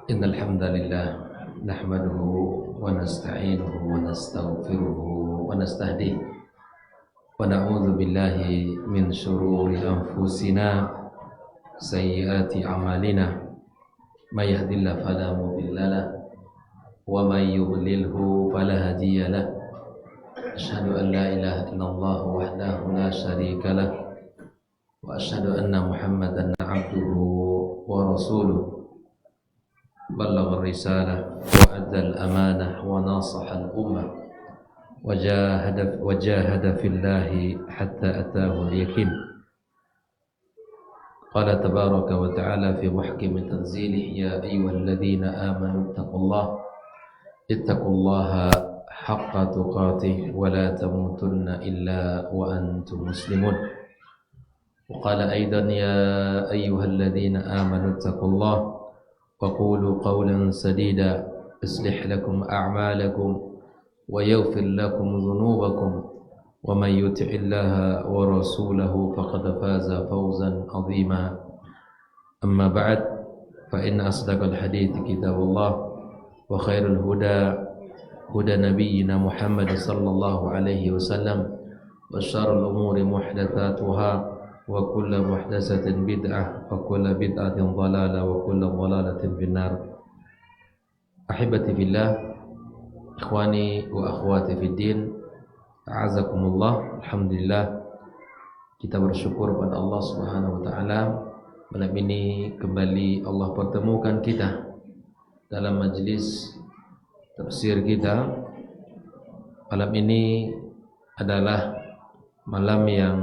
إن الحمد لله نحمده ونستعينه ونستغفره ونستهديه ونعوذ بالله من شرور أنفسنا سيئات أعمالنا من يهد الله فلا مضل له ومن يضلله فلا هادي له أشهد أن لا إله إلا الله وحده لا شريك له وأشهد أن محمدا عبده ورسوله بلغ الرسالة وأدى الأمانة وناصح الأمة وجاهد في الله حتى أتاه اليقين. قال تبارك وتعالى في محكم تنزيله يا أيها الذين آمنوا اتقوا الله حق تقاته ولا تموتن إلا وأنتم مسلمون. وقال أيضا يا أيها الذين آمنوا اتقوا الله وقولوا قولا سديدا يصلح لكم أعمالكم ويغفر لكم ذنوبكم ومن يطع الله ورسوله فقد فاز فوزا عظيما. أما بعد فإن أصدق الحديث كتاب الله وخير الهدى هدى نبينا محمد صلى الله عليه وسلم وشر الأمور محدثاتها وكل محدثة بدعة وكل بدعة ضلالة وكل ضلالة في النار. أحبتي في الله إخواني وأخواتي في الدين أعزكم الله. Alhamdulillah, kita bersyukur pada Allah Subhanahu wa taala. Malam ini kembali Allah pertemukan kita dalam majlis tafsir kita. Malam ini adalah malam yang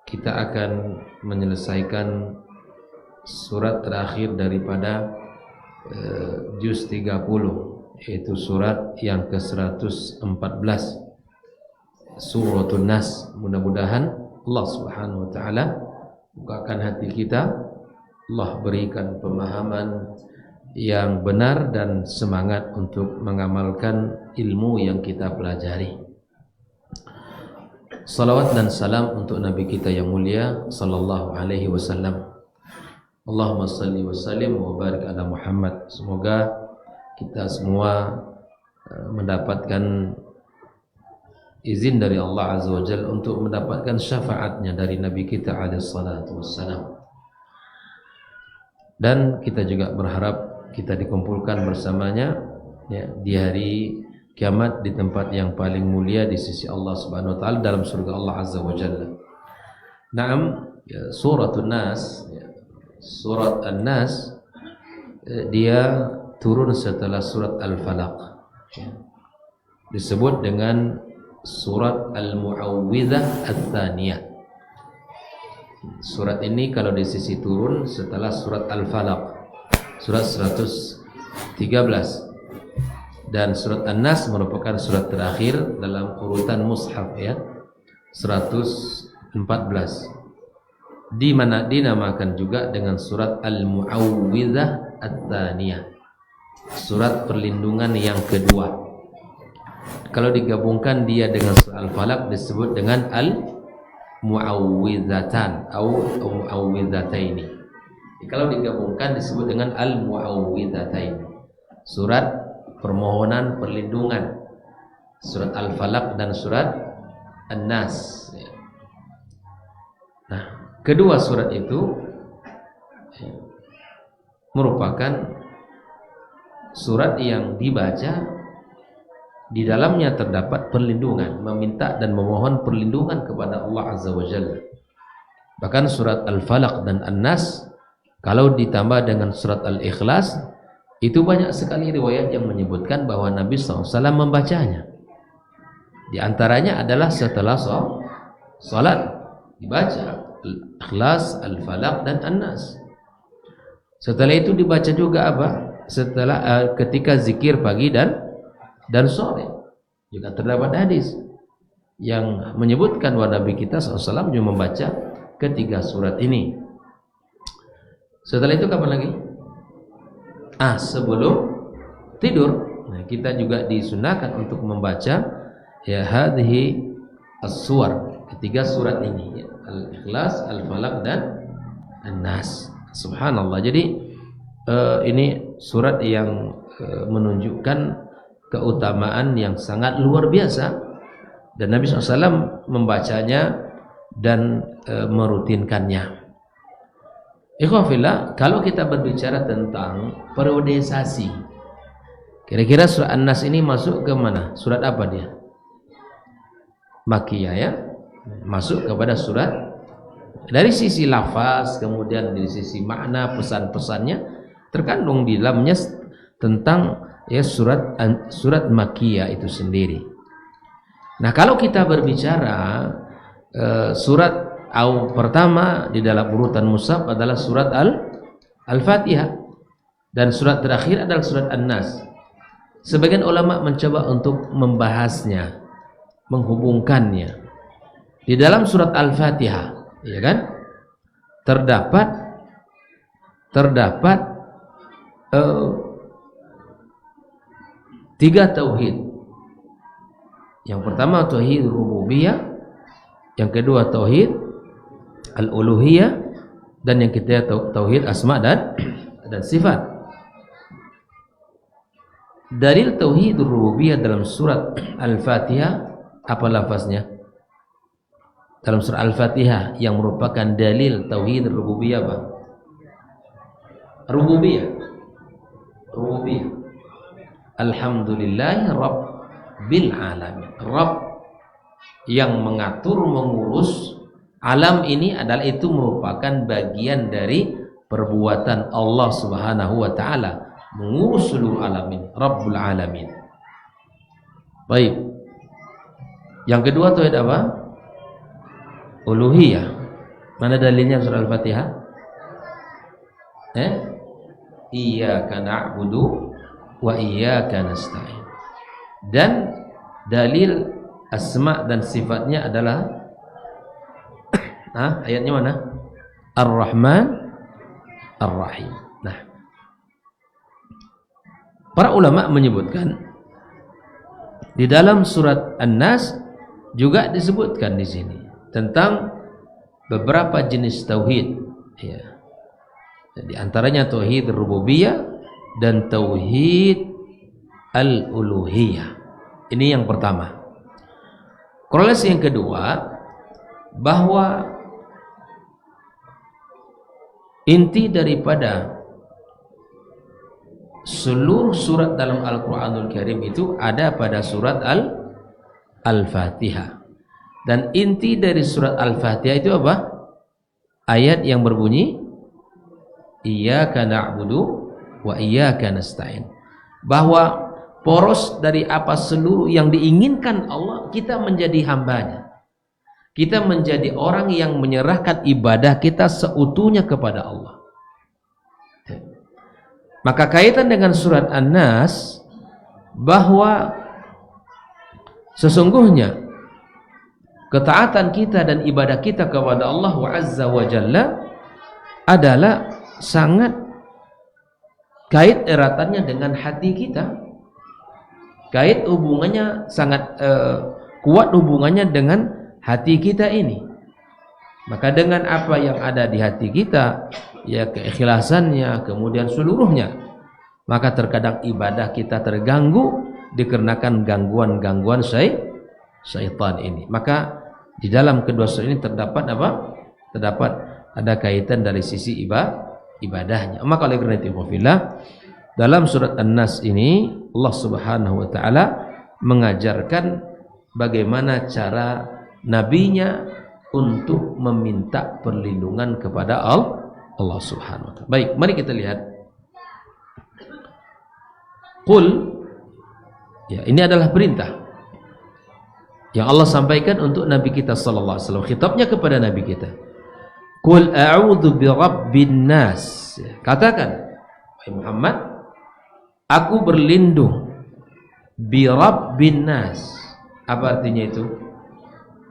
kita akan menyelesaikan surat terakhir daripada juz 30, yaitu surat yang ke-114, Suratul Nas. Mudah-mudahan Allah Subhanahu wa taala bukakan hati kita, Allah berikan pemahaman yang benar dan semangat untuk mengamalkan ilmu yang kita pelajari. Salawat dan salam untuk Nabi kita yang mulia sallallahu alaihi wasallam. Allahumma salli wa sallim wa barik ala Muhammad. Semoga kita semua mendapatkan izin dari Allah Azza wa Jalla untuk mendapatkan syafaatnya dari Nabi kita alaihi salatu wassalam. Dan kita juga berharap kita dikumpulkan bersamanya ya, di hari kiamat di tempat yang paling mulia di sisi Allah Subhanahu wa taala dalam surga Allah Azza wa Jalla. Naam, ya, Suratul Nas, ya, surat An-Nas, dia turun setelah surat Al-Falaq. Ya. Disebut dengan surat Al-Mu'awwidzah Ats-Tsaniyah. Surat ini kalau di sisi turun setelah surat Al-Falaq, surat 113. Dan surat An-Nas merupakan surat terakhir dalam urutan mushaf, ya, 114. Di mana dinamakan juga dengan surat Al-Mu'awwidzah Ats-Tsaniyah, surat perlindungan yang kedua. Kalau digabungkan dia dengan surat Al-Falaq disebut dengan Al-Mu'awwidzatan atau Mu'awwidzataini. Kalau digabungkan disebut dengan Al-Mu'awwidzataini, surat permohonan perlindungan, surat Al-Falaq dan surat An-Nas. Nah, kedua surat itu merupakan surat yang dibaca di dalamnya terdapat perlindungan, meminta dan memohon perlindungan kepada Allah Azza wa Jalla. Bahkan surat Al-Falaq dan An-Nas kalau ditambah dengan surat Al-Ikhlas, itu banyak sekali riwayat yang menyebutkan bahwa Nabi SAW membacanya. Di antaranya adalah setelah salat dibaca Al-Ikhlas, Al-Falaq dan An-Nas. Setelah itu dibaca juga apa? Setelah ketika zikir pagi dan sore. Juga terdapat hadis yang menyebutkan bahwa Nabi kita SAW juga membaca ketiga surat ini. Setelah itu kapan lagi? Sebelum tidur. Nah, kita juga disunahkan untuk membaca ya hadhihi as-suwar, ketiga surat ini, ya, Al-Ikhlas, Al-Falaq dan An-Nas. Subhanallah. Jadi ini surat yang menunjukkan keutamaan yang sangat luar biasa, dan Nabi SAW membacanya dan merutinkannya. Ikhwafillah, kalau kita berbicara tentang periodisasi, kira-kira surat An-Nas ini masuk ke mana? Surat apa dia? Makkiyah ya, masuk kepada surat. Dari sisi lafaz, kemudian dari sisi makna, pesan-pesannya terkandung di dalamnya tentang ya surat Makkiyah itu sendiri. Nah, kalau kita berbicara surat pertama di dalam urutan mushaf adalah surat Al-Fatihah, dan surat terakhir adalah surat An-Nas. Sebagian ulama mencoba untuk membahasnya, menghubungkannya. Di dalam surat Al-Fatihah, ya kan, terdapat 3 tauhid. Yang pertama tauhid rububiyah, yang kedua tauhid al-uluhiyah, dan yang ketiga tauhid asma dan sifat. Dalil tauhid rububiyah dalam surat Al-Fatihah apa lafaznya? Dalam surah Al-Fatihah yang merupakan dalil tauhid rububiyah apa? Rububiyah. Alhamdulillahi Rabbil alamin. Rabb yang mengatur, mengurus alam ini adalah itu merupakan bagian dari perbuatan Allah Subhanahu wa taala, mengurus seluruh alamin, Rabbul alamin. Baik. Yang kedua tauhid apa? Uluhiyah. Mana dalilnya surah Al-Fatihah? Iyyaka na'budu wa iyyaka nasta'in. Dan dalil asma dan sifatnya adalah ayatnya mana? Ar-Rahman Ar-Rahim. Nah, para ulama menyebutkan di dalam surat An-Nas juga disebutkan di sini tentang beberapa jenis tauhid, ya. Di antaranya tauhid rububiyah dan tauhid al-uluhiyah. Ini yang pertama. Korelasi yang kedua, bahwa inti daripada seluruh surat dalam Al-Quranul Karim itu ada pada surat Al-Fatihah. Dan inti dari surat Al-Fatihah itu apa? Ayat yang berbunyi Iyyaka na'budu wa iyyaka nasta'in. Bahwa poros dari apa seluruh yang diinginkan Allah, kita menjadi hambanya. Kita menjadi orang yang menyerahkan ibadah kita seutuhnya kepada Allah. Maka kaitan dengan surat An-Nas, bahwa sesungguhnya ketaatan kita dan ibadah kita kepada Allah Azza wa Jalla adalah sangat kait eratannya dengan hati kita. Kait hubungannya sangat kuat hubungannya dengan hati kita ini. Maka dengan apa yang ada di hati kita, ya keikhlasannya, kemudian seluruhnya, maka terkadang ibadah kita terganggu dikarenakan gangguan-gangguan syaitan ini. Maka di dalam kedua surat ini terdapat apa? Terdapat ada kaitan dari sisi ibadahnya. Maka oleh karena itu, dalam surat An-Nas ini Allah Subhanahu wa taala mengajarkan bagaimana cara nabinya untuk meminta perlindungan kepada Allah Subhanahu wa taala. Baik, mari kita lihat. Qul, ya, ini adalah perintah yang Allah sampaikan untuk Nabi kita sallallahu alaihi wasallam, khitabnya kepada Nabi kita. Qul a'udzu birabbin nas. Katakan, wahai Muhammad, aku berlindung birabbin nas. Apa artinya itu?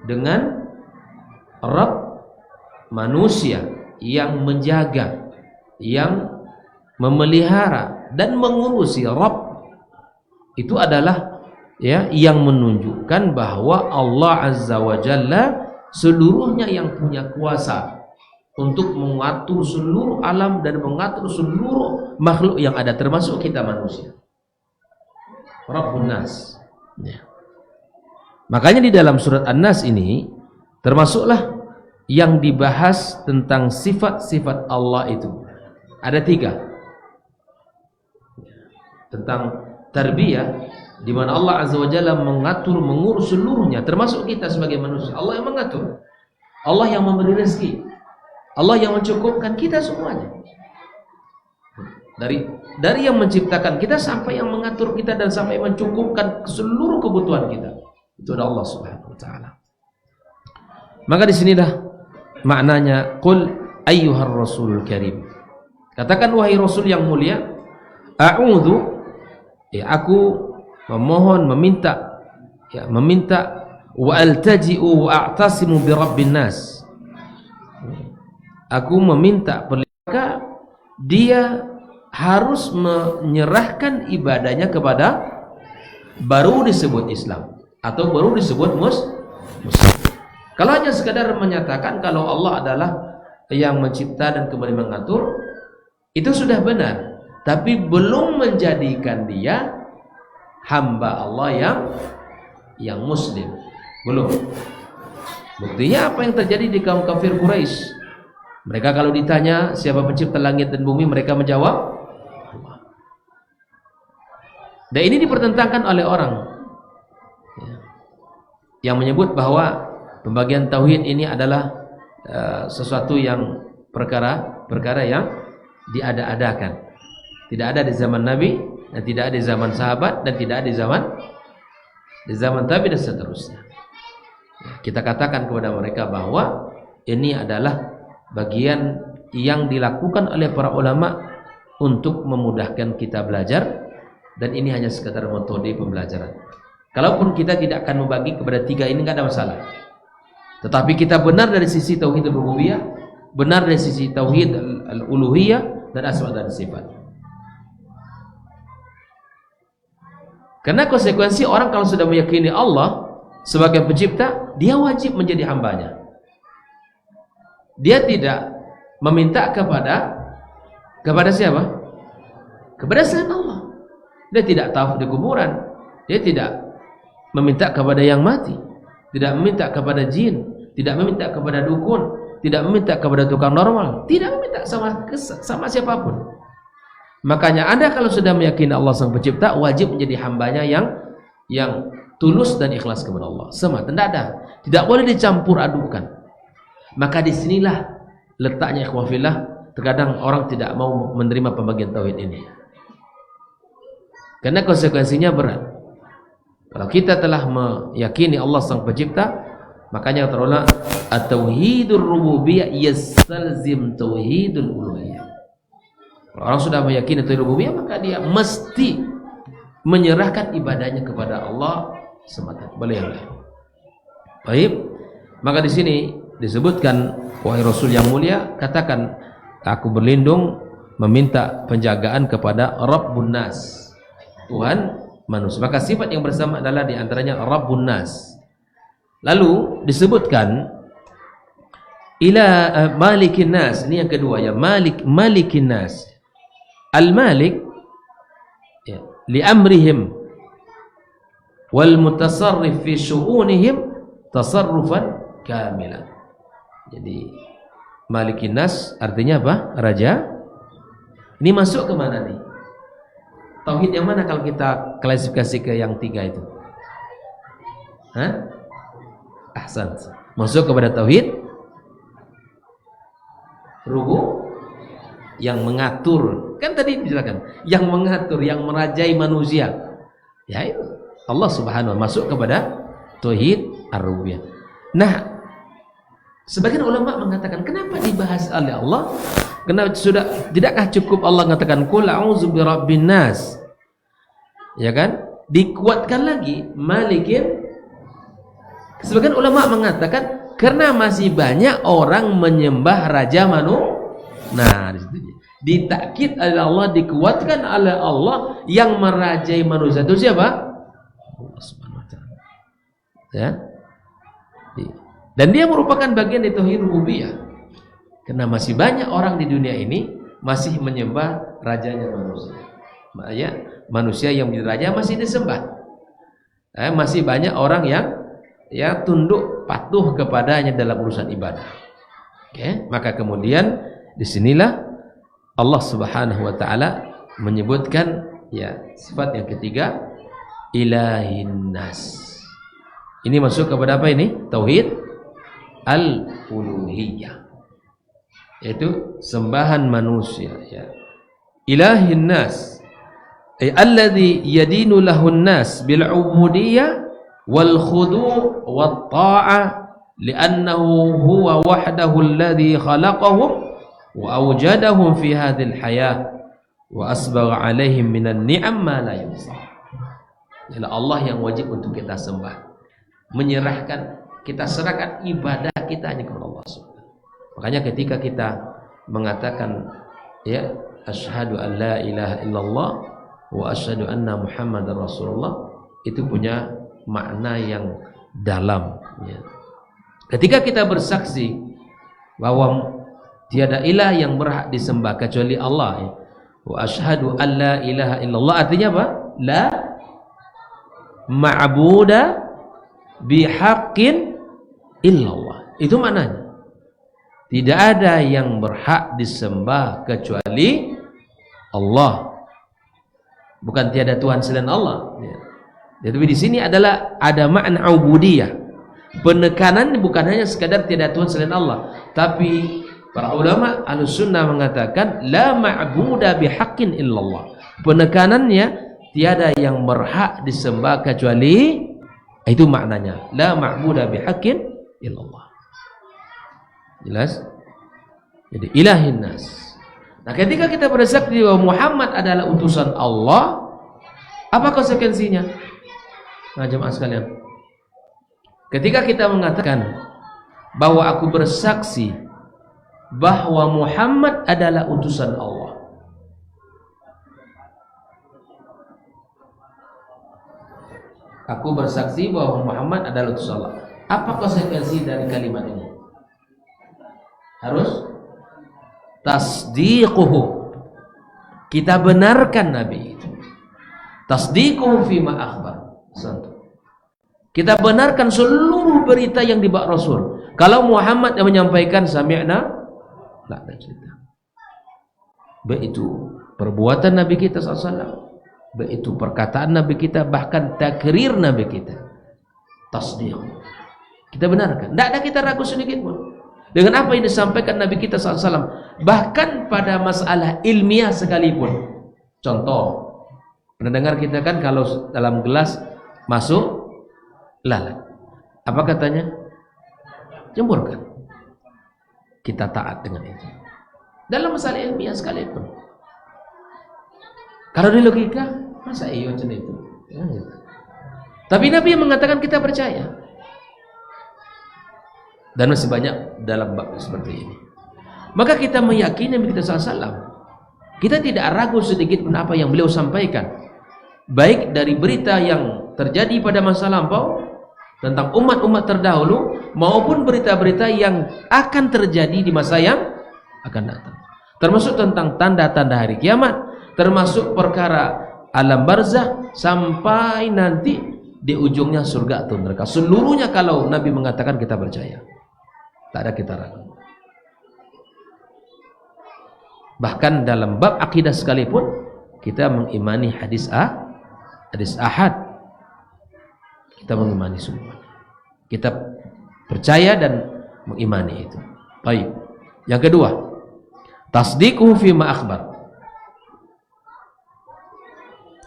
Dengan Rabb manusia yang menjaga, yang memelihara dan mengurusi. Rabb itu adalah, ya, yang menunjukkan bahwa Allah Azza wa Jalla seluruhnya yang punya kuasa. untuk mengatur seluruh alam dan mengatur seluruh makhluk yang ada, termasuk kita manusia. Rabbun Nas. Ya. Makanya di dalam surat An-Nas ini termasuklah yang dibahas tentang sifat-sifat Allah itu. Ada 3. Tentang tarbiyah, di mana Allah Azza wa Jalla mengatur, mengurus seluruhnya, termasuk kita sebagai manusia. Allah yang mengatur, Allah yang memberi rezeki, Allah yang mencukupkan kita semuanya. Dari yang menciptakan kita sampai yang mengatur kita dan sampai mencukupkan seluruh kebutuhan kita. Itu adalah Allah Subhanahu wa taala. Maka di sinilah maknanya qul ayyuhar rasulul karim. Katakan wahai rasul yang mulia, a'udzu, aku memohon, meminta wa altaji'u wa a'tasimu bi rabbin nas. Aku meminta perlindungan, dia harus menyerahkan ibadahnya kepada, baru disebut Islam atau baru disebut Muslim. Kalau hanya sekadar menyatakan kalau Allah adalah yang mencipta dan kembali mengatur, itu sudah benar, tapi belum menjadikan dia hamba Allah yang muslim. Belum. Buktinya apa yang terjadi di kaum kafir Quraisy? Mereka kalau ditanya siapa pencipta langit dan bumi, mereka menjawab Allah. Dan ini dipertentangkan oleh orang yang menyebut bahwa pembagian tauhid ini adalah sesuatu yang perkara yang diada-adakan. Tidak ada di zaman Nabi, dan tidak ada di zaman sahabat, dan tidak ada di zaman tabi dan seterusnya. Kita katakan kepada mereka bahwa ini adalah bagian yang dilakukan oleh para ulama untuk memudahkan kita belajar, dan ini hanya sekadar metode pembelajaran. Kalaupun kita tidak akan membagi kepada 3 ini, nggak ada masalah. Tetapi kita benar dari sisi tauhid rububiyah, benar dari sisi tauhid al-uluhiyah dan asma dan sifat. Karena konsekuensi orang kalau sudah meyakini Allah sebagai pencipta, dia wajib menjadi hambanya. Dia tidak meminta kepada siapa? Kepada selain Allah. Dia tidak tawaf di kuburan. Dia tidak meminta kepada yang mati, tidak meminta kepada jin, tidak meminta kepada dukun, tidak meminta kepada tukang normal, tidak meminta sama siapapun. Makanya Anda kalau sudah meyakini Allah sang pencipta, wajib menjadi hambanya yang tulus dan ikhlas kepada Allah semata. Tidak boleh dicampur adukan. Maka disinilah letaknya ikhwah fillah, terkadang orang tidak mau menerima pembagian tauhid ini karena konsekuensinya berat. Kalau kita telah meyakini Allah sang pencipta, makanya terulama at-tauhidur rububiyyah yastalzim tauhidul uluhiyah. Kalau orang sudah meyakini tauhid rububiyah, maka dia mesti menyerahkan ibadahnya kepada Allah semata. Boleh ya? Baik. Maka di sini disebutkan, wahai Rasul yang mulia, katakan aku berlindung, meminta penjagaan kepada Rabbun Nas, Tuhan manusia. Maka sifat yang bersama adalah diantaranya Rabbun Nas. Lalu disebutkan ila Malikin Nas. Ini yang kedua ya, Malikin Nas. Al-Malik ya, li amrihim wal mutasarrif fi syu'unihim tasarrufan kamilan. Jadi Malikin Nas artinya apa? Raja. Ini masuk ke mana nih? Tauhid yang mana kalau kita klasifikasi ke yang 3 itu? Hah? Ahsan. Masuk kepada tauhid rubu, yang mengatur. Kan tadi dijelaskan, yang mengatur, yang merajai manusia. Ya itu Allah Subhanahu wa taala, masuk kepada tauhid ar-rububiyah. Nah, sebagian ulama mengatakan, kenapa dibahas oleh Allah? Kenapa tidakkah cukup Allah mengatakan qul a'udzu birabbin nas? Ya kan? Dikuatkan lagi Malikin. Sebagian ulama mengatakan karena masih banyak orang menyembah raja Nah, di situ ditakkid oleh Allah, dikuatkan oleh Allah yang merajai manusia itu siapa? Allah Subhanahu wa taala. Ya. Dan dia merupakan bagian dari tauhid rububiyah. Karena masih banyak orang di dunia ini masih menyembah rajanya manusia. Makanya manusia yang menjadi raja masih disembah. Masih banyak orang yang tunduk patuh kepadanya dalam urusan ibadah. Maka kemudian disinilah Allah Subhanahu wa taala menyebutkan sifat yang ketiga, ilahin nas. Ini masuk kepada apa ini? Tauhid al-uluhiyah, yaitu sembahan manusia. Ilahin nas alladhi yadinu lahun nas bil ubudiyyah wal khudu' wat ta'ah li'annahu huwa wahdahu alladhi khalaqahum wa awjadahum fi hadhil hayah wa asbagha 'alaihim minan ni'am ma la yuhsa. Ialah Allah yang wajib untuk kita sembah, menyerahkan, kita serahkan ibadah kita hanya kepada Allah Subhanahu. Makanya ketika kita mengatakan asyhadu an la ilaha illallah wa asyhadu anna muhammadar rasulullah, itu punya makna yang dalam. Ketika kita bersaksi bahwa tiada ilah yang berhak disembah kecuali Allah, wa asyhadu an la ilaha illallah, artinya apa? La ma'buda bihaqqin illallah. Itu maknanya. Tidak ada yang berhak disembah kecuali Allah. Bukan tiada Tuhan selain Allah. Jadi di sini ada makna ubudiyah. Penekanan bukan hanya sekadar tiada Tuhan selain Allah, tapi para ulama Ahlussunnah mengatakan la ma'buda bihaqqin illallah. Penekanannya tiada yang berhak disembah kecuali, itu maknanya la ma'buda bihaqqin illallah. Jelas? Jadi ilahin nas. Nah, ketika kita bersaksi bahwa Muhammad adalah utusan Allah, apa konsekuensinya? Nah, jemaah sekalian, ketika kita mengatakan bahwa aku bersaksi bahwa Muhammad adalah utusan Allah, aku bersaksi bahwa Muhammad adalah utusan Allah, apa konsekuensi dari kalimat ini? Harus tasdiquhu, kita benarkan Nabi itu. Tasdiquhu fima akhbar, kita benarkan seluruh berita yang dibawa Rasul. Kalau Muhammad yang menyampaikan sami'na, la cerita. Baik itu perbuatan Nabi kita SAW, baik itu perkataan Nabi kita, bahkan takrir Nabi kita, tasdiq, kita benarkan. Tidak ada kita ragu sedikit pun dengan apa yang disampaikan Nabi kita SAW, bahkan pada masalah ilmiah sekalipun. Contoh, pernah dengar kita kan kalau dalam gelas masuk lalat, apa katanya? Jemurkan. Kita taat dengan itu dalam masalah ilmiah sekalipun. Kalau di logika, masa iya macam itu? Tapi Nabi yang mengatakan kita percaya. Dan masih banyak dalam bab seperti ini. Maka kita meyakini Nabi kita SAW. Kita tidak ragu sedikit pun apa yang beliau sampaikan, baik dari berita yang terjadi pada masa lampau tentang umat-umat terdahulu, maupun berita-berita yang akan terjadi di masa yang akan datang, termasuk tentang tanda-tanda hari kiamat, termasuk perkara alam barzakh, sampai nanti di ujungnya surga atau neraka. Seluruhnya kalau Nabi mengatakan kita percaya, tak ada kita ragu. Bahkan dalam bab akidah sekalipun kita mengimani hadis ahad, kita mengimani semua, kita percaya dan mengimani itu. Baik. Yang kedua, tasdiquhu fima akhbar.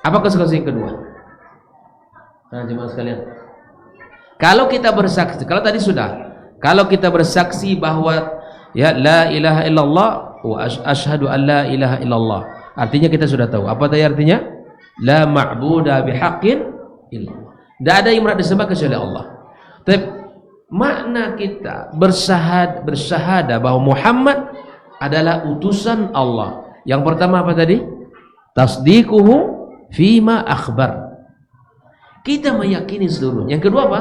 Apa konsekuensi yang kedua? Nah, jemaah sekalian, kalau kita bersaksi, kalau tadi sudah, kalau kita bersaksi bahwa ya la ilaha illallah wa asyhadu an la ilaha illallah, artinya kita sudah tahu apa tadi artinya? La ma'buda bihaqqin illallah. Tidak ada yang berhak disembah kecuali Allah. Tapi makna kita bersyahadah bahwa Muhammad adalah utusan Allah, yang pertama apa tadi? Tasdiquhu fima akhbar. Kita meyakini seluruhnya. Yang kedua apa?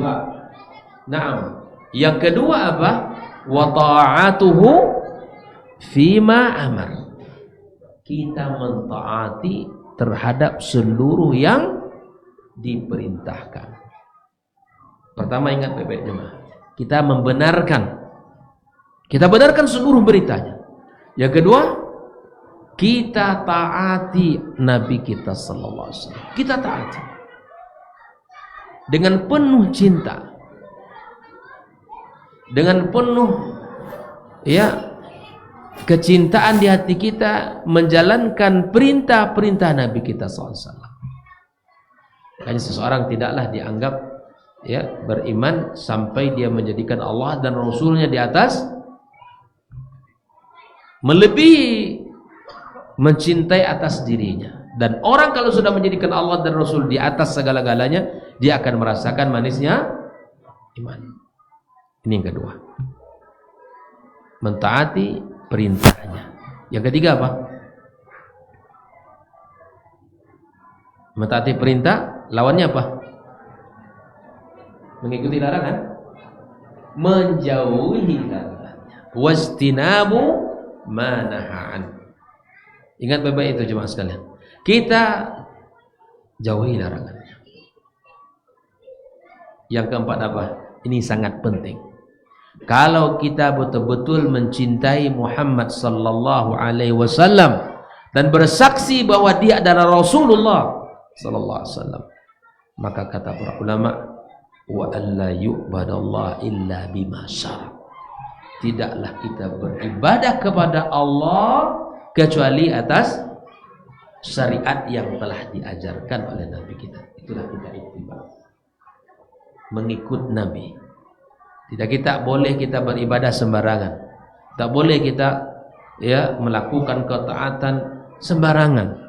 ittiba. Naam. Yang kedua apa? Wa ta'atuhu fima amar. Kita mentaati terhadap seluruh yang diperintahkan. Pertama, ingat baik-baik jemaah. Kita membenarkan. Kita benarkan seluruh beritanya. Yang kedua, kita taati Nabi kita sallallahu alaihi wasallam. Kita taati dengan penuh cinta, dengan penuh kecintaan di hati kita, menjalankan perintah-perintah Nabi kita sallallahu alaihi wasallam. Makanya seseorang tidaklah dianggap beriman sampai dia menjadikan Allah dan Rasulnya di atas, melebihi mencintai atas dirinya. Dan orang kalau sudah menjadikan Allah dan Rasul di atas segala-galanya, dia akan merasakan manisnya iman. Ini yang kedua, mentaati perintahnya. Yang ketiga apa? Mentaati perintah, lawannya apa? Mengikuti larangan, menjauhi larangannya. Wastinabu manahaan. Ingat baik-baik itu jemaah sekalian. Kita jauhi larangannya. Yang keempat apa? Ini sangat penting. Kalau kita betul-betul mencintai Muhammad sallallahu alaihi wasallam dan bersaksi bahwa dia adalah Rasulullah sallallahu alaihi wasallam, maka kata para ulama, wa alla yu'badallah illa bima syara. Tidaklah kita beribadah kepada Allah kecuali atas syariat yang telah diajarkan oleh Nabi kita. Itulah kita ittiba, mengikut Nabi. Tidak boleh kita beribadah sembarangan. Tak boleh kita melakukan ketaatan sembarangan,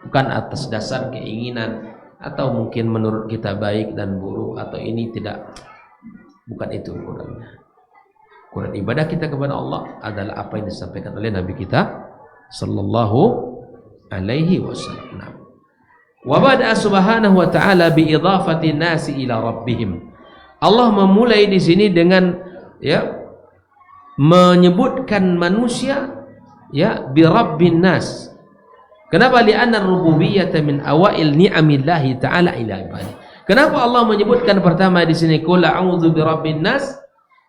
bukan atas dasar keinginan atau mungkin menurut kita baik dan buruk, atau ini tidak, bukan itu ukurannya. Ukuran ibadah kita kepada Allah adalah apa yang disampaikan oleh Nabi kita sallallahu alaihi wasallam. Wa bada'a subhanahu wa ta'ala bi idhafati nasi ila rabbihim. Allah memulai di sini dengan menyebutkan manusia bi rabbin nas. Kenapa? Li'anna ar-rububiyyata min awail ni'amillahi ta'ala ila ibadihi. Kenapa Allah menyebutkan pertama di sini qul a'udzu bi rabbin nas,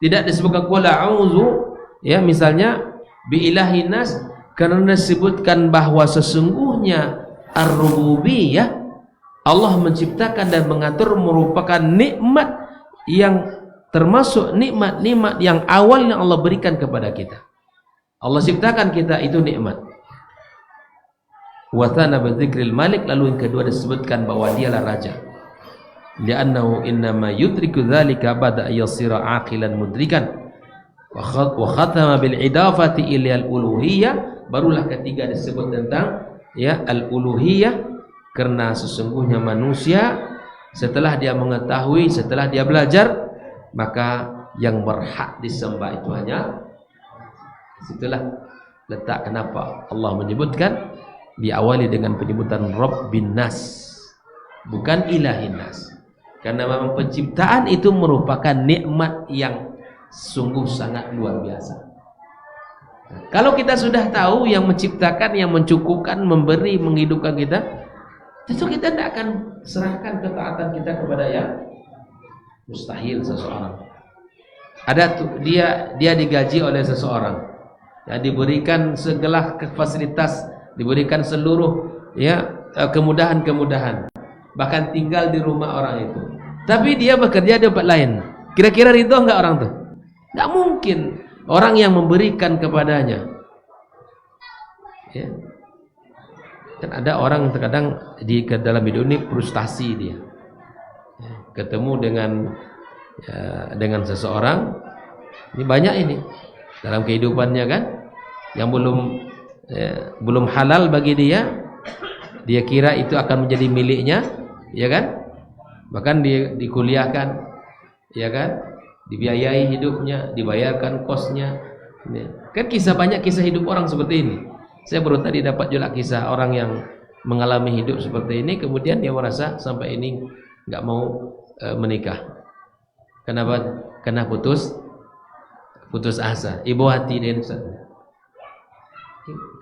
tidak disebutkan qul a'udzu misalnya bi ilahin nas, karena disebutkan bahwa sesungguhnya ar-rububiyyah, Allah menciptakan dan mengatur, merupakan nikmat yang termasuk nikmat-nikmat yang awal yang Allah berikan kepada kita. Allah ciptakan kita, itu nikmat. Wa thana bi dzikril malik, lalu yang kedua disebutkan bahwa dialah raja. Li'annahu innama yudriku dzalika ba'da ayyasira aqilan mudrikan. Wa khatama bil idafati ila al-uluhiyyah, barulah ketiga disebut tentang al-uluhiyyah, karena sesungguhnya manusia setelah dia mengetahui, setelah dia belajar, maka yang berhak disembah itu hanya. Situlah letak kenapa Allah menyebutkan, diawali dengan penyebutan Rabbin Nas, bukan Ilahin Nas, karena memang penciptaan itu merupakan nikmat yang sungguh sangat luar biasa. Kalau kita sudah tahu yang menciptakan, yang mencukupkan, memberi, menghidupkan kita, tentu kita tidak akan serahkan ketaatan kita kepada yang mustahil. Seseorang ada dia digaji oleh seseorang, diberikan segala fasilitas, diberikan seluruh kemudahan-kemudahan, bahkan tinggal di rumah orang itu, tapi dia bekerja di tempat lain. Kira-kira ridho enggak orang tuh? Enggak mungkin. Orang yang memberikan kepadanya, kan ada orang terkadang di dalam hidup ini frustasi dia, ketemu dengan seseorang, ini banyak ini dalam kehidupannya kan, yang belum halal bagi dia kira itu akan menjadi miliknya, ya kan? Bahkan dikuliahkan, ya kan? Dibiayai hidupnya, dibayarkan kosnya. Kan banyak kisah hidup orang seperti ini. Saya baru tadi dapat juga kisah orang yang mengalami hidup seperti ini, kemudian dia merasa sampai ini nggak mau menikah. Kenapa? Karena putus asa. Ibu hati dia Ustaz.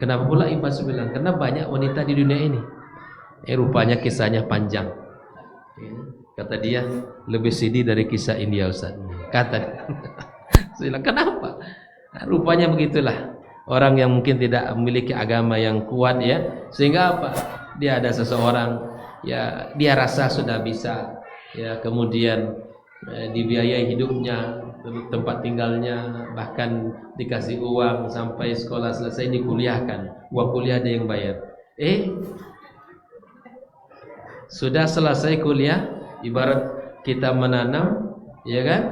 Kenapa pula Ibu bilang? Karena banyak wanita di dunia ini. Rupanya kisahnya panjang. Kata dia lebih sedih dari kisah India Ustaz. Kata dia. Saya bilang kenapa? Nah, rupanya begitulah. Orang yang mungkin tidak memiliki agama yang kuat ya, sehingga apa? Dia ada seseorang ya, dia rasa sudah bisa ya, kemudian dibiayai hidupnya, tempat tinggalnya, bahkan dikasih uang sampai sekolah selesai dikuliahkan. Uang kuliah ada yang bayar. Sudah selesai kuliah, ibarat kita menanam, ya kan?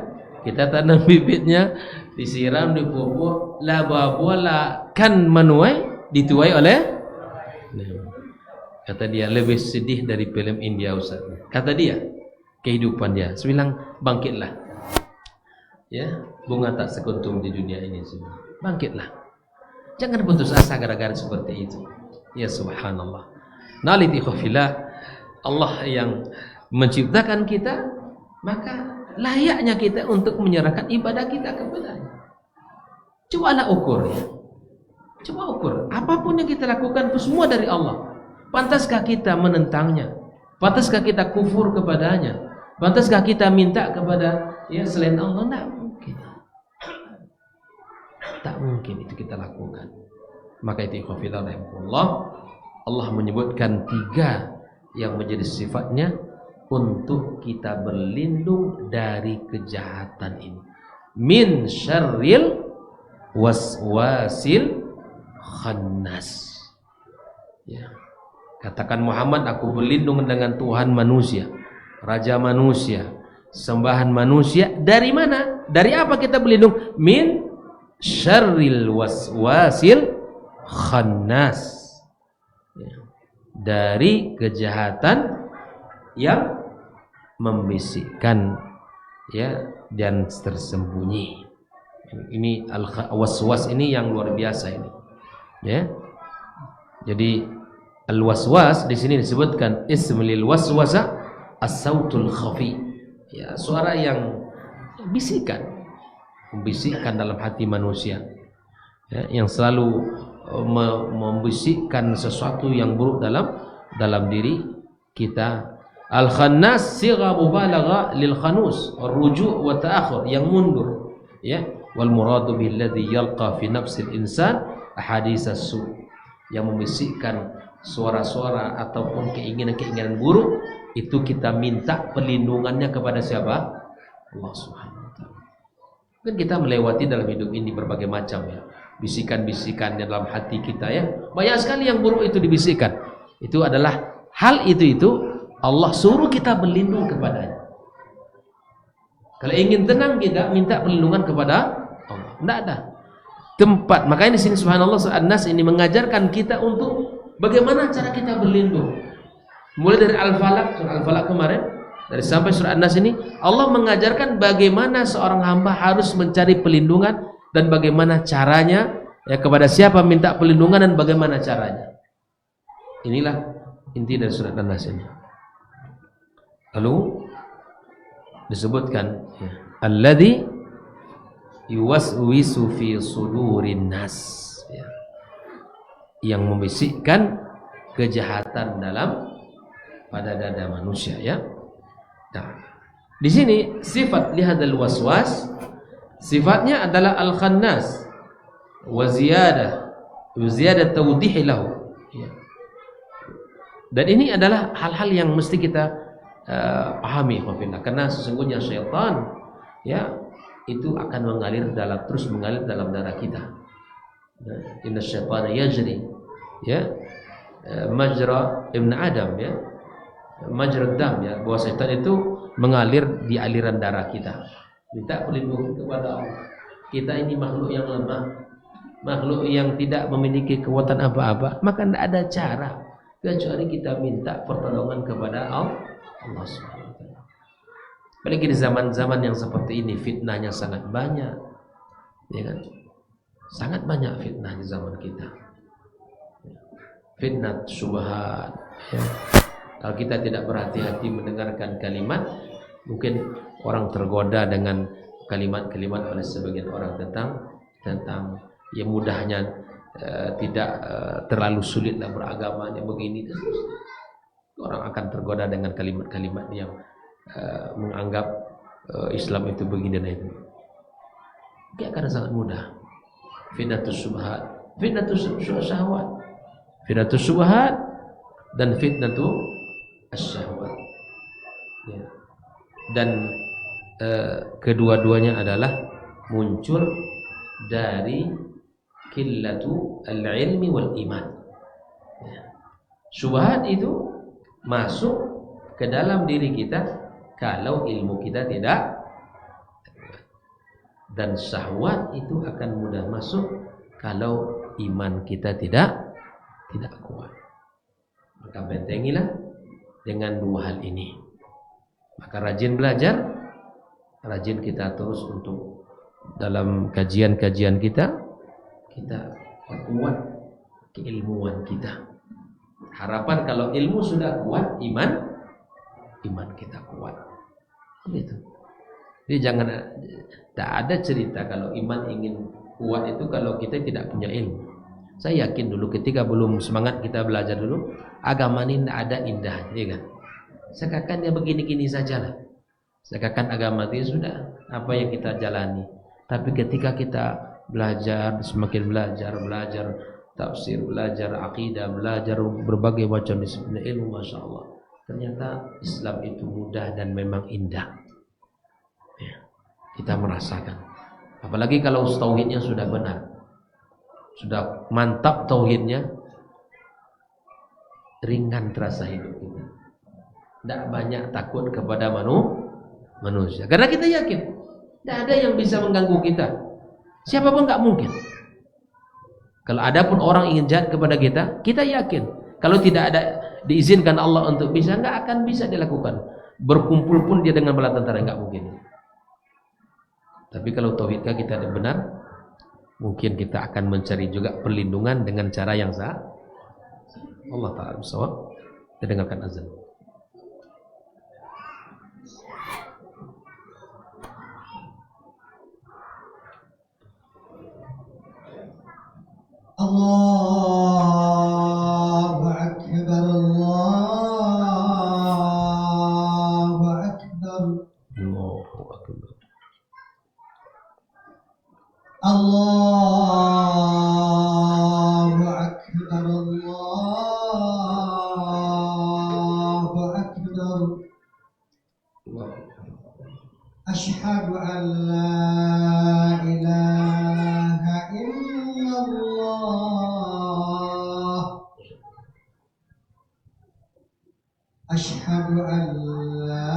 Kita tanam bibitnya, disiram, dipupuk, la buah kan menuai, dituai oleh. Kata dia lebih sedih dari film India Ustaz. Kata dia kehidupan dia. Saya bilang bangkitlah. Ya, bunga tak sekuntum di dunia ini semua. Bangkitlah. Jangan putus asa gara-gara seperti itu. Ya subhanallah. Naliti khafillah, Allah yang menciptakan kita, maka layaknya kita untuk menyerahkan ibadah kita kepadanya. Cobalah ukur ya. Coba ukur. Apapun yang kita lakukan itu semua dari Allah. Pantaskah kita menentangnya? Pantaskah kita kufur kepadanya? Pantaskah kita minta kepada ya selain Allah? Tidak mungkin. Tak mungkin itu kita lakukan. Maka itu ikhwafillah rahimahullah, Allah menyebutkan 3 yang menjadi sifatnya untuk kita berlindung dari kejahatan ini. Min syarril waswasil khannas. Ya. Katakan Muhammad, aku berlindung dengan Tuhan manusia, Raja manusia, sembahan manusia. Dari mana? Dari apa kita berlindung? Min syarril waswasil khannas. Ya. Dari kejahatan yang membisikkan ya dan tersembunyi. Ini al-waswas ini yang luar biasa ini. Ya. Jadi al-waswas di sini disebutkan ismul waswasa as-sautul khafi. Ya, suara yang bisikan, membisikkan dalam hati manusia. Ya, yang selalu membisikkan sesuatu yang buruk dalam diri kita. Al-khannas sigha mubalagha lil khanus, ar-ruju' wa ta'akhur, yang mundur. Ya, wal muradu billadhi yalqa fi nafsil insan ahadits as-su, yang membisikkan suara-suara ataupun keinginan-keinginan buruk, itu kita minta perlindungannya kepada siapa? Allah Subhanahu wa taala. Kan kita melewati dalam hidup ini berbagai macam ya, bisikan-bisikan dalam hati kita ya. Banyak sekali yang buruk itu dibisikkan. Itu adalah hal itu Allah suruh kita berlindung kepadanya. Kalau ingin tenang kita minta perlindungan kepada Allah. Tidak ada tempat. Makanya di sini subhanallah surah An-Nas ini mengajarkan kita untuk bagaimana cara kita berlindung. Mulai dari Al-Falaq, surah Al-Falaq kemarin, dari sampai surah An-Nas ini, Allah mengajarkan bagaimana seorang hamba harus mencari perlindungan dan bagaimana caranya, ya, kepada siapa minta perlindungan dan bagaimana caranya. Inilah inti dari surah An-Nas ini. Lalu disebutkan ya, alladzi yuwaswisu fi sudurin nas, ya, yang membisikkan kejahatan pada dada manusia ya. Nah, di sini sifat lihadal waswas, sifatnya adalah al-khannas wa ziyadah tawdih lahu ya. Dan ini adalah hal-hal yang mesti kita pahami karena sesungguhnya syaitan ya itu akan terus mengalir dalam darah kita. Inna syaitana yajri ya majra ibn Adam ya, majra dam ya, bahwa syaitan itu mengalir di aliran darah kita. Minta perlindungan kepada Allah. Kita ini makhluk yang lemah, makhluk yang tidak memiliki kekuatan apa-apa, maka tidak ada cara kecuali kita minta pertolongan kepada Allah Subhanahu wa taala. Apalagi di zaman-zaman yang seperti ini fitnahnya sangat banyak. Ya kan? Sangat banyak fitnah di zaman kita. Fitnah syubhat ya. Kalau kita tidak berhati-hati mendengarkan kalimat, mungkin orang tergoda dengan kalimat-kalimat oleh sebagian orang tentang yang mudahnya tidak terlalu sulitlah beragama yang begini. Orang akan tergoda dengan kalimat-kalimat yang menganggap Islam itu begini dan itu. Dia akan sangat mudah. Fitnatus subhat, fitnatus syahwat, fitnatus subhat dan fitnatus syahwat. Ya. Dan kedua-duanya adalah muncul dari qillatu al-ilmi wal iman. Ya. Syubhat itu masuk ke dalam diri kita kalau ilmu kita tidak, dan syahwat itu akan mudah masuk kalau iman kita tidak kuat. Maka bentengilah dengan dua hal ini. Maka rajin belajar, rajin kita terus untuk dalam kajian-kajian kita perkuat keilmuan kita. Harapan kalau ilmu sudah kuat, iman kita kuat. Gitu. Jadi jangan, tak ada cerita kalau iman ingin kuat itu kalau kita tidak punya ilmu. Saya yakin dulu ketika belum semangat kita belajar dulu, agama ini tidak ada indah, ya kan? Seakan dia begini-gini sajalah. Seakan agama itu sudah apa yang kita jalani. Tapi ketika kita belajar, semakin belajar tafsir, belajar akidah, belajar berbagai macam disiplin ilmu, masya Allah. Ternyata Islam itu mudah dan memang indah. Ya, kita merasakan. Apalagi kalau tauhidnya sudah benar, sudah mantap tauhidnya, ringan terasa hidup kita. Tidak banyak takut kepada manusia. Karena kita yakin tidak ada yang bisa mengganggu kita. Siapapun nggak mungkin. Kalau ada pun orang ingin jahat kepada kita, kita yakin kalau tidak ada diizinkan Allah untuk bisa, nggak akan bisa dilakukan. Berkumpul pun dia dengan bala tentara nggak mungkin. Tapi kalau tauhidnya kita benar, mungkin kita akan mencari juga perlindungan dengan cara yang sah. Allah Ta'ala bersawab. Kita dengarkan azan. Allahu Akbar, Allahu Akbar, Allahu Akbar. Allahu Akbar, Allahu Akbar. Asyhadu an la ilaha illallah. Asyhadu an la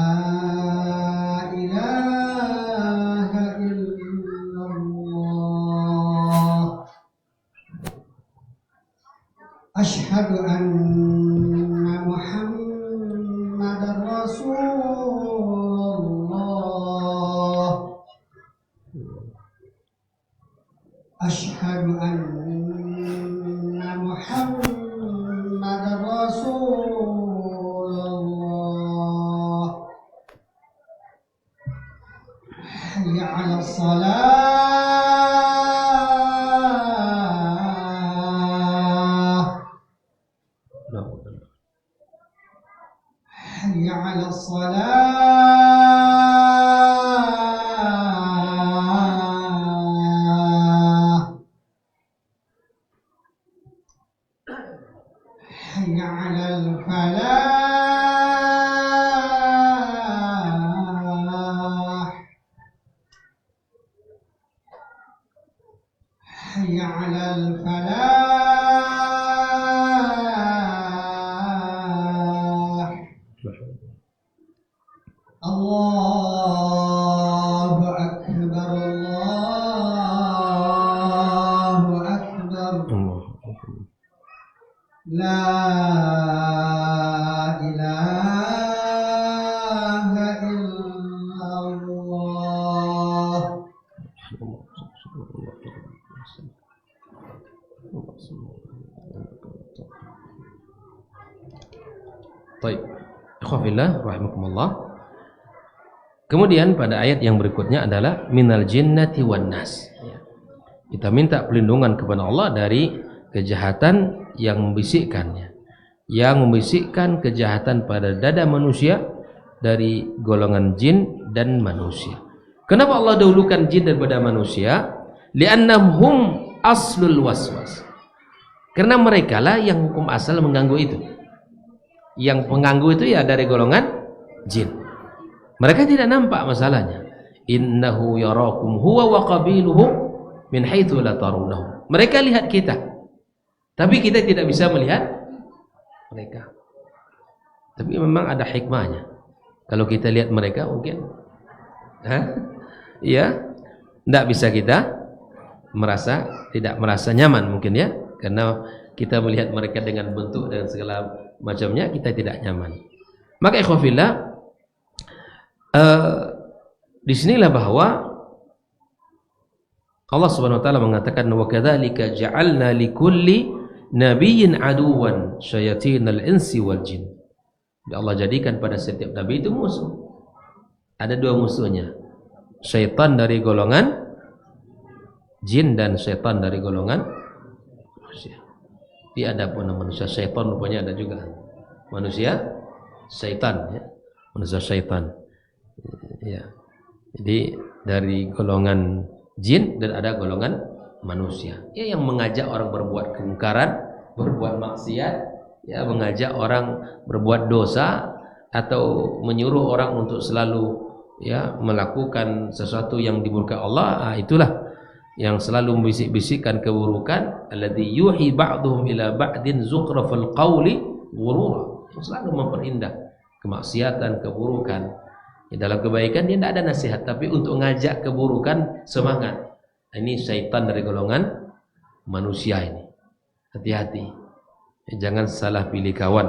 ilaha illallah. Asyhadu anna Muhammadar Rasulullah. Asyhadu anna Muhammadar Rasulullah. Hayya 'alas salah. Hayya 'alas salah. Hayya 'alal falah. Hayya 'alal falah. Allahu Akbar, Allahu Akbar. La ilaha illallah. Baik, ikhwafillah rahimakumullah. Kemudian pada ayat yang berikutnya adalah minal jinnati wan nas. Kita minta perlindungan kepada Allah dari kejahatan yang membisikkannya, yang membisikkan kejahatan pada dada manusia dari golongan jin dan manusia. Kenapa Allah dahulukan jin daripada manusia? Li'annahum aslul waswas. Karena mereka lah yang hukum asal mengganggu itu. Yang pengganggu itu ya dari golongan jin. Mereka tidak nampak masalahnya. Innahu yarakum huwa wa qabiluhu min haitsu la tarunnahum. Mereka lihat kita, tapi kita tidak bisa melihat mereka. Tapi memang ada hikmahnya. Kalau kita lihat mereka mungkin ya, tidak bisa kita tidak merasa nyaman mungkin ya, karena kita melihat mereka dengan bentuk dan segala macamnya kita tidak nyaman. Maka ikhwafillah, disinilah bahwa Allah Subhanahu wa taala mengatakan wa kadzalika ja'alna likulli nabiyyin aduwan syayatinal insi wal jin. Allah jadikan pada setiap nabi itu musuh. Ada dua musuhnya. Syaitan dari golongan jin dan syaitan dari golongan manusia. Ada pun manusia syaitan rupanya ada juga. Manusia syaitan ya. Manusia syaitan. Ya. Jadi dari golongan jin dan ada golongan manusia. Ya, yang mengajak orang berbuat kemungkaran, berbuat maksiat, ya, mengajak orang berbuat dosa atau menyuruh orang untuk selalu ya melakukan sesuatu yang dimurkai Allah. Itulah yang selalu membisik-bisikkan keburukan. Alladzi yuhi ba'dhum ila ba'din zukhrafal qawli ghurura. Selalu memperindah kemaksiatan, keburukan. Dalam kebaikan dia tidak ada nasihat, tapi untuk ngajak keburukan semangat. Ini syaitan dari golongan manusia ini. Hati-hati. Jangan salah pilih kawan.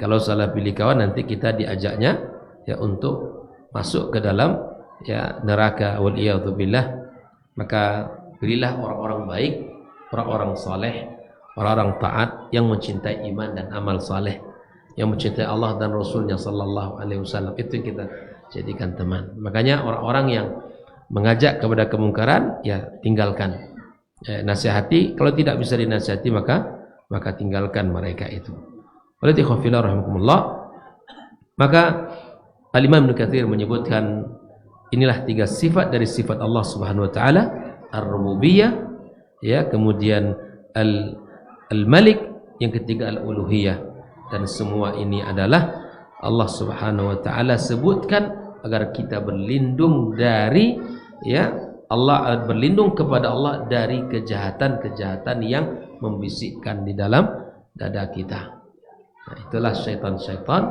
Kalau salah pilih kawan nanti kita diajaknya ya untuk masuk ke dalam ya neraka wal iyadzubillah. Maka pilihlah orang-orang baik, orang-orang saleh, orang-orang taat yang mencintai iman dan amal saleh, yang mencintai Allah dan Rasulnya sallallahu alaihi wasallam. Itu yang kita jadikan teman. Makanya orang-orang yang mengajak kepada kemungkaran ya tinggalkan. Nasihati, kalau tidak bisa dinasihati maka tinggalkan mereka itu. Oleh ikhwafillah rahimakumullah. Maka Al-Imam Ibnu Katsir menyebutkan inilah tiga sifat dari sifat Allah Subhanahu wa taala, ar-rububiyah, ya, kemudian al-malik, yang ketiga al-uluhiyah. Dan semua ini adalah Allah Subhanahu wa taala sebutkan agar kita berlindung dari ya Allah, berlindung kepada Allah dari kejahatan-kejahatan yang membisikkan di dalam dada kita. Nah, itulah syaitan-syaitan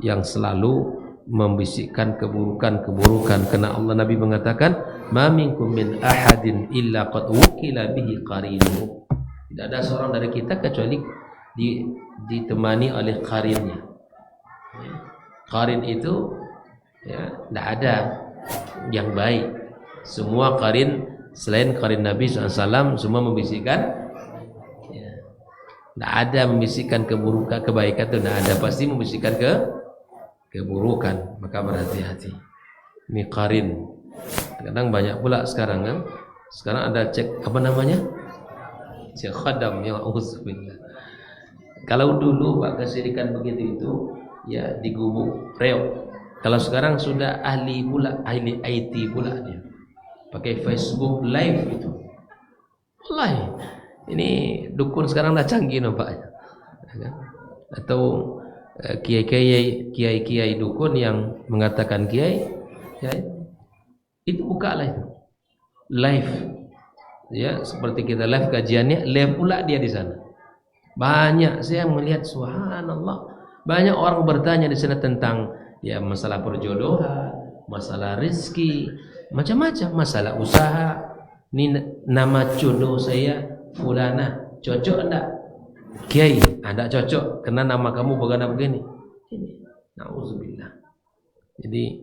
yang selalu membisikkan keburukan-keburukan. Karena Allah Nabi mengatakan, "Ma minkum min ahadin illa qad wukila bihi qarinuhu." Tidak ada seorang dari kita kecuali ditemani oleh qarinnya. Qarin itu ya tidak ada yang baik. Semua qarin selain qarin Nabi SAW semua membisikkan ya. Tidak ada membisikkan keburukan, kebaikan itu tidak ada, pasti membisikkan keburukan. Maka berhati-hati. Ini qarin. Kadang banyak pula sekarang kan. Sekarang ada cek apa namanya? Cek khadam ya auzubillah. Kalau dulu Pak kesirikan begitu itu ya digubuk reok. Kalau sekarang sudah ahli IT pula dia. Pakai Facebook live itu. Wallahi, ini dukun sekarang dah canggih nampaknya. Atau kiai dukun yang mengatakan kiai, ya, itu bukalah itu. Live. Ya, seperti kita live kajiannya, live pula dia di sana. Banyak saya melihat subhanallah, banyak orang bertanya di sana tentang ya masalah perjodohan, masalah rezeki, macam-macam, masalah usaha. Ini nama jodoh saya fulana, cocok enggak? Kiai, enggak cocok karena nama kamu begini. Ini nauzubillah. Jadi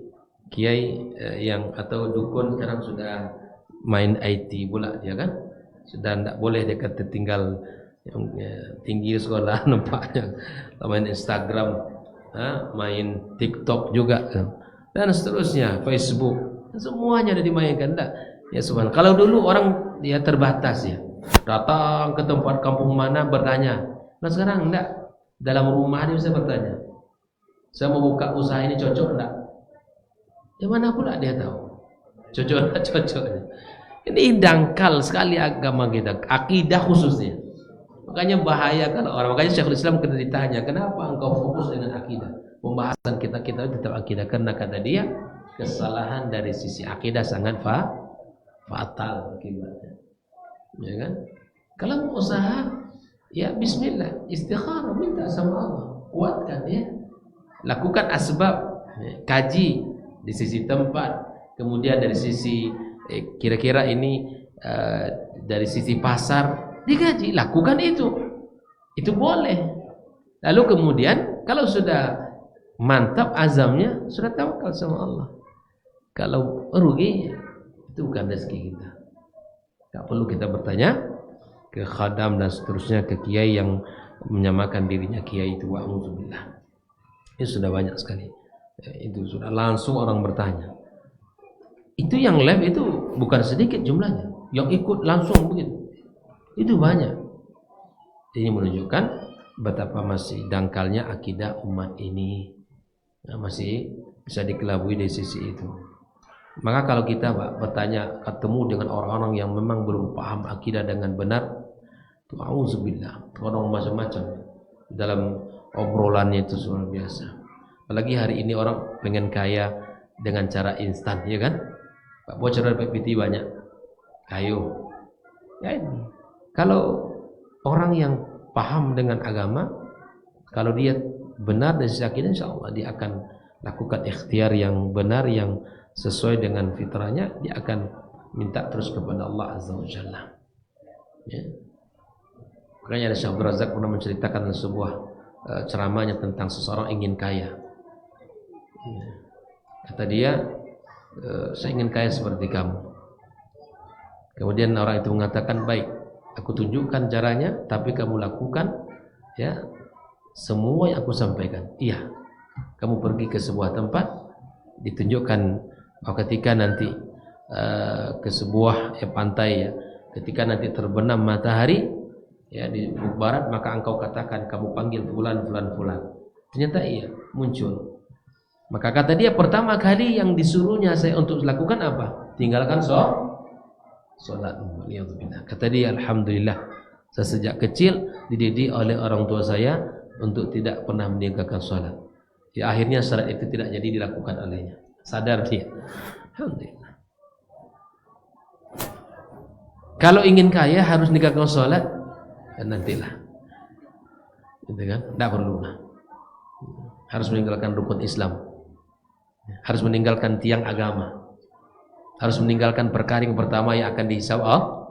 kiai yang atau dukun sekarang sudah main IT pula dia kan. Sudah enggak boleh dia kata tinggal yang tinggi sekolah nampaknya, main Instagram, main TikTok juga. dan seterusnya, Facebook, semuanya ada dimainkan. Enggak. Ya subhanallah. Kalau dulu orang dia terbatas ya, datang ke tempat kampung mana bertanya. Nah sekarang enggak, dalam rumah dia bisa bertanya. Saya mau buka usaha ini cocok enggak? Ya mana pula dia tahu. Cocok enggak cocoknya. Ini dangkal sekali agama kita, akidah khususnya. Makanya bahaya kalau orang, makanya Syekhul Islam kena ditanya, kenapa engkau fokus dengan akidah? Pembahasan kita tetap akidah, karena kata dia kesalahan dari sisi akidah sangat fatal akibatnya. Ya kan? Kalau mau usaha, ya bismillah, istikharah, minta sama Allah, kuatkan ya. Lakukan asbab, ya, kaji di sisi tempat, kemudian dari sisi kira-kira ini dari sisi pasar dikaji, lakukan itu boleh. Lalu kemudian kalau sudah mantap azamnya, sudah tawakal sama Allah. Kalau rugi, itu bukan rezeki kita. Tak perlu kita bertanya ke khadam dan seterusnya, ke kiai yang menyamakan dirinya kiai itu. Wa'udzubillah. Ini sudah banyak sekali. Itu sudah langsung orang bertanya. Itu yang live itu bukan sedikit jumlahnya, yang ikut langsung begitu. Itu banyak. Ini menunjukkan betapa masih dangkalnya akidah umat ini. Masih bisa dikelabui dari sisi itu. Maka kalau kita bertanya, ketemu dengan orang-orang yang memang belum paham akidah dengan benar, itu auzubillah, orang macam-macam dalam obrolannya itu luar biasa. Apalagi hari ini orang pengen kaya dengan cara instan, ya kan? Pak bocoran PPT banyak. Ayo. Ya ini. Kalau orang yang paham dengan agama, kalau dia benar dari sisi akidah, insyaallah dia akan lakukan ikhtiar yang benar, yang sesuai dengan fitrahnya. Dia akan minta terus kepada Allah Azza wa Jalla. Ya. Makanya ada Syekh Abdul Razak pernah menceritakan sebuah ceramahnya tentang seseorang ingin kaya. Ya. Kata dia, saya ingin kaya seperti kamu. Kemudian orang itu mengatakan, baik, aku tunjukkan caranya, tapi kamu lakukan ya semua yang aku sampaikan. Iya. Kamu pergi ke sebuah tempat, ditunjukkan ketika nanti ke sebuah pantai ya, ketika nanti terbenam matahari ya di ufuk barat, maka engkau katakan, kamu panggil fulan. Ternyata iya, muncul. Maka kata dia, pertama kali yang disuruhnya saya untuk lakukan apa? Tinggalkan sholat. Kata dia, alhamdulillah, saya sejak kecil dididik oleh orang tua saya untuk tidak pernah meninggalkan sholat. Ya akhirnya sholat itu tidak jadi dilakukan olehnya. Sadar dia. Alhamdulillah. Kalau ingin kaya harus meninggalkan sholat, dan nantilah. Gitu kan? Tidak perlu. Harus meninggalkan rukun Islam. Harus meninggalkan tiang agama. Harus meninggalkan perkara yang pertama yang akan dihisab Allah.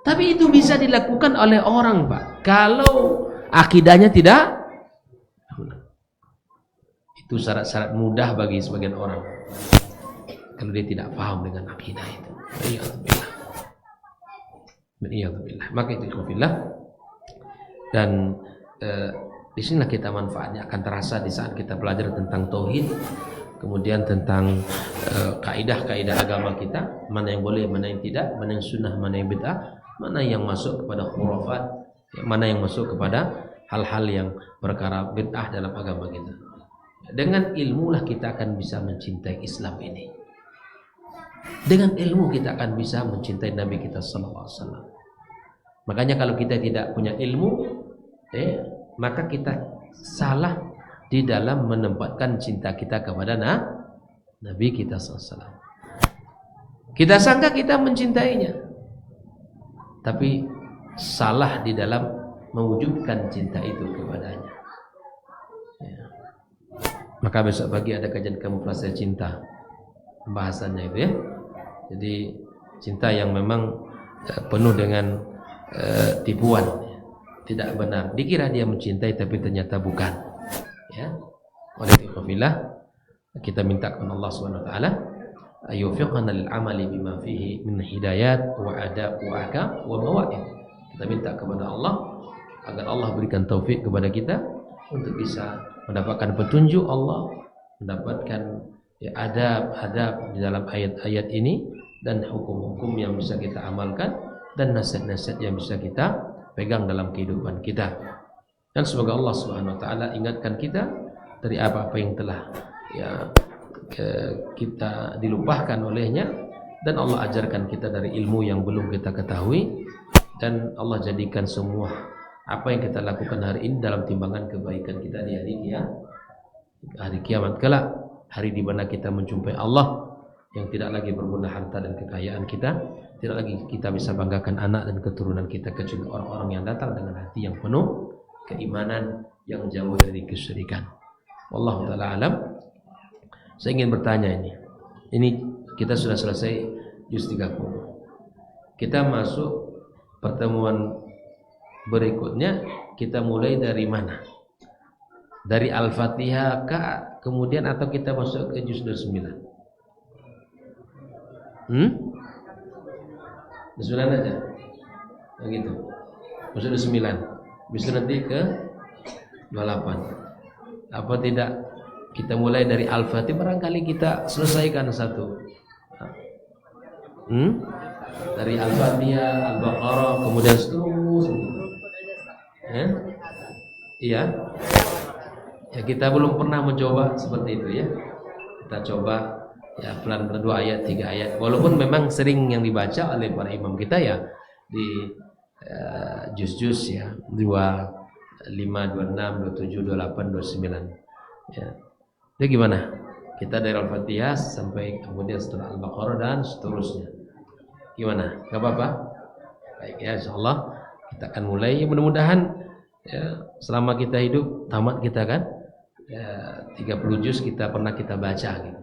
Tapi itu bisa dilakukan oleh orang, Pak. Kalau akidahnya tidak, itu syarat-syarat mudah bagi sebagian orang. Kalau dia tidak paham dengan akidah itu. Iyadzubillah. Maka itu ikhwafillah. Dan di sinilah kita manfaatnya akan terasa di saat kita belajar tentang tauhid, kemudian tentang kaidah-kaidah agama kita, mana yang boleh, mana yang tidak, mana yang sunnah, mana yang bid'ah, mana yang masuk kepada khurafat, mana yang masuk kepada hal-hal yang perkara bid'ah dalam agama kita. Dengan ilmu lah kita akan bisa mencintai Islam ini. Dengan ilmu kita akan bisa mencintai Nabi kita sallallahu alaihi wasallam. Makanya kalau kita tidak punya ilmu, maka kita salah di dalam menempatkan cinta kita kepada Nabi kita sallallahu alaihi wasallam. Kita sangka kita mencintainya, tapi salah di dalam mewujudkan cinta itu kepadanya. Ya. Maka besok pagi ada kajian kamuflase cinta, pembahasannya itu ya. Jadi cinta yang memang penuh dengan tipuan, tidak benar. Dikira dia mencintai tapi ternyata bukan. Ya. Oleh itu kita minta kepada Allah Subhanahu wa taala ayyufiqna lil amali bima fihi min hidayat wa adab wa ahkam wa mawa'id. Kita minta kepada Allah agar Allah berikan taufik kepada kita untuk bisa mendapatkan petunjuk Allah mendapatkan ya, adab-adab di dalam ayat-ayat ini dan hukum-hukum yang bisa kita amalkan dan nasihat-nasihat yang bisa kita pegang dalam kehidupan kita. Dan semoga Allah Subhanahu wa taala ingatkan kita dari apa-apa yang telah ya kita dilupakan olehnya, dan Allah ajarkan kita dari ilmu yang belum kita ketahui, dan Allah jadikan semua apa yang kita lakukan hari ini dalam timbangan kebaikan kita di hari kiamat kelak, hari di mana kita menjumpai Allah yang tidak lagi berguna harta dan kekayaan kita, tidak lagi kita bisa banggakan anak dan keturunan kita, kecuali orang-orang yang datang dengan hati yang penuh keimanan yang jauh dari kesyirikan. Wallahu taala alam. Saya ingin bertanya ini kita sudah selesai juz 30. Kita masuk pertemuan berikutnya, kita mulai dari mana? Dari Al-Fatihah kah kemudian, atau kita masuk ke juz 29? 29 aja. Begitu. Masuk 29. Bisa nanti ke 28. Apa tidak kita mulai dari Al-Fatihah, barangkali kita selesaikan satu. Dari Al-Fatihah, Al-Baqarah, kemudian seterusnya. Iya. Ya, kita belum pernah mencoba seperti itu ya. Kita coba ya pelan-pelan 2 ayat, 3 ayat. Walaupun memang sering yang dibaca oleh para imam kita ya di juz-juz ya 25, 26, 27, 28, 29. Ya. Jadi gimana? Kita dari Al-Fatihah sampai kemudian setelah Al-Baqarah dan seterusnya. Gimana? Gak apa-apa? Baik ya, insyaallah kita akan mulai. Mudah-mudahan ya, selama kita hidup tamat kita kan ya, 30 juz kita pernah kita baca gitu,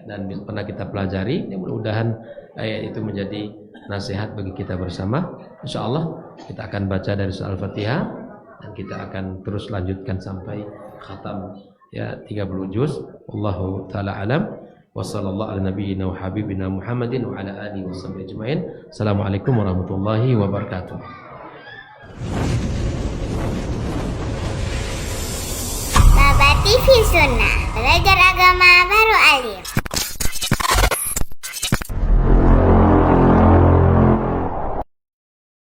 dan pernah kita pelajari. Ya, mudah-mudahan ayat itu menjadi nasihat bagi kita bersama. Insyaallah kita akan baca dari surah Al-Fatihah dan kita akan terus lanjutkan sampai khatam ya 30 juz. Wallahu taala alam. Wa sallallahu ala nabiyyina wa habibina Muhammadin wa ala alihi washabbihi ajmain. Assalamualaikum warahmatullahi wabarakatuh. Baba TV Sunnah.